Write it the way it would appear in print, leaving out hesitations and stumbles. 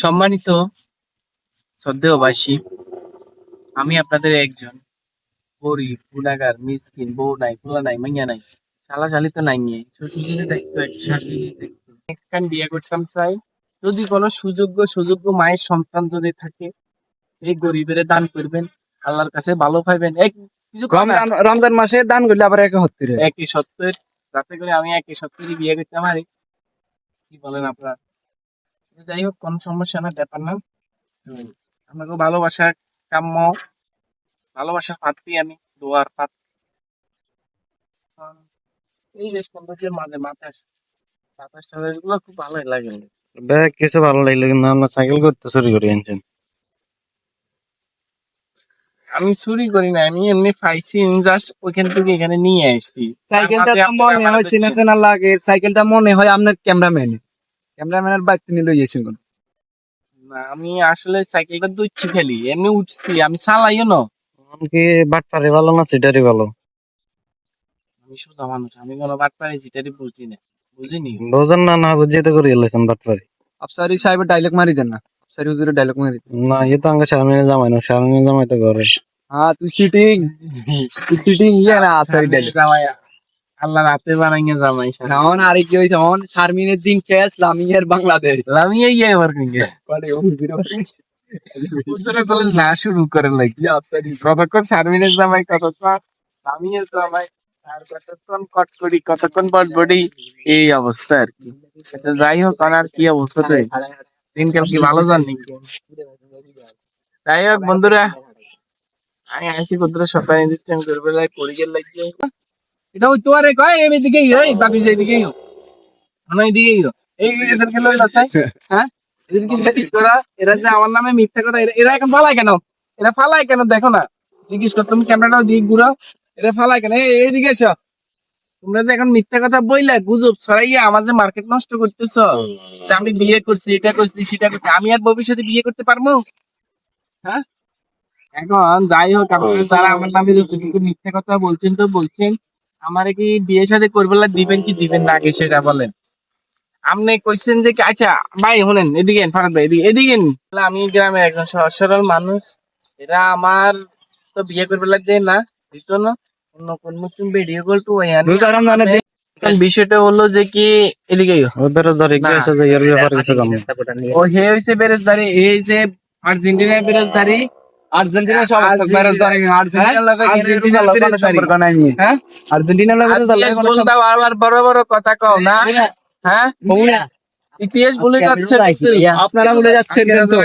সম্মানিত শ্রদ্ধেয়বাসী, আমি আপনাদের একজন গরিব গুনাগার মিসকিন, বউ নাই, পোলা নাই, মাইয়া নাই, শালা শালি তো নাই, নিয়ে শ্বশুরে দেখতো, একটা শাশুড়ি দেখতো, একখান বিয়ে করতাম চাই। যদি কোনো সুযোগ্য মায়ের সন্তান যদি থাকে, এই গরিবের দান করবেন, আল্লাহর কাছে ভালো পাইবেন। এক কিছু কম না, রমজান মাসে দান করলে আবার একে হচ্ছে রে। একই সত্তর যাতে করে আমি একই সত্তরই বিয়ে করতে পারি। কি বলেন আপনারা? যাই হোক, কোনো সমস্যা না, ব্যাপার না। আমাকে ভালোবাসা কাম্য, ভালোবাসার পাত্রী আমি, দোয়ার পাত্র। এই যে সৌন্দর্যের মাঝে বাতাস টাতাস গুলো খুব ভালোই লাগে। ব্যাগ কিছু ভালো লাগলো কিন্তু আমরা সাইকেল করতে চুরি করে আনছেন। আমি চুরি করি না, আমি এমনি পাইছি, জাস্ট ওইখান থেকে এখানে নিয়ে আসছি। সাইকেলটা তো মনে হয় চেনা চেনা লাগে, সাইকেলটা মনে হয় আপনার ক্যামেরাম্যানের বাইক নিয়ে লই গেছেন কোন। না, আমি আসলে সাইকেলটা দুইছি, খালি এমনি উঠছি, আমি চালাইও না। কি বাটপারি ভালো না সিটারি ভালো? আমি শুধু মানুষ, আমি কোনো বাটপারি জিটারি বুঝিনি। বোঝেন না, না বুঝিয়ে তো করে এলেছেন বাটপারি। আফসারি সাহেবের ডায়লগ মারি দেন না, আফসারি হুজুরের ডায়লগ মারি দেন না, এ তো আমাকে শারমিনে জামাই না, শারমিনে জামাই তো ঘরে। হ্যাঁ তুই সিটিং ইয়ে না আফসারি ডায়লগ। জামাই আল্লাহ রাতে বানাইয়া জামাই এখন আর কি হয়েছে, এখন শারমিনের দিন শেষ, লামিয়ের বাংলাদেশ। আমি এই এবার কিনগে না শুরু করে লাগছি। কতক্ষণ শারমিনের জামাই, কতক্ষণ লামিয়ের জামাই, আর কতক্ষণ কটকটি, কতক্ষণ বটবটি, এই অবস্থা আর কি। আচ্ছা, যাই হোক, আর কি অবস্থা, দিনকাল কি ভালো যাননি? যাই হোক বন্ধুরা, আমি আইসি বন্ধুরা সবাই ইনস্টাগ্রাম করবে, পরিচয় লাগিয়ে এটা ওই তোয়ারে কয় এদিকেই হয়, বাকি যেদিকেই হোক, আমার এইদিকেই হোক, এই এদেরকে লই না চাই। হ্যাঁ, এদেরকে জিজ্ঞেস করা, এরা যে আমার নামে মিথ্যা কথা, এরা এখন ফালায় কেন? এরা ফালায় কেন দেখো না? জিজ্ঞেস কর, তুমি ক্যামেরাটাও দিক ঘুরাও, এরা ফালায় কেন? এইদিকে এসো। তোমরা যে এখন মিথ্যা কথা বইলা গুজব ছড়াইয়া আমার যে মার্কেট নষ্ট করতেছ, যে আমি বিয়ে করছি, এটা করছি, সেটা করছি, আমি আর ভবিষ্যতে বিয়ে করতে পারবো? হ্যাঁ, এখন যাই হোক, আপনারা যারা আমার নামে যতটুকু মিথ্যা কথা বলছেন তো বলছেন, আমারে কি বিয়ে শাদী করবেলা দিবেন কি দিবেন না আগে সেটা বলেন। আপনি কইছেন যে আচ্ছা ভাই শুনেন, এদিকে ফারাদ ভাই, এদিকে আমি গ্রামের একজন সহজ সরল মানুষ, এরা আমার তো বিয়ে করবেলা দেয় না, দিত না, অন্য কোন নতুন ভিডিও কল তো বিষয়টা হলো যে কি, এদিকেই ও বেরোজগারি কি আছে যে এর ব্যাপারে কিছু জানো? ও হে হইছে বেরোজগারি, এ হইছে আর্জেন্টিনার বেরোজগারি। আর্জেন্টিনা সব বেরোজগারি, আর্জেন্টিনার লগে আর্জেন্টিনার সম্পর্ক নাই নিয়ে। হ্যাঁ, আর্জেন্টিনার লগে আবার বড় বড় কথা কও না। হ্যাঁ, ইতিহাস ভুলে যাচ্ছে, আপনারা ভুলে যাচ্ছেন কিন্তু।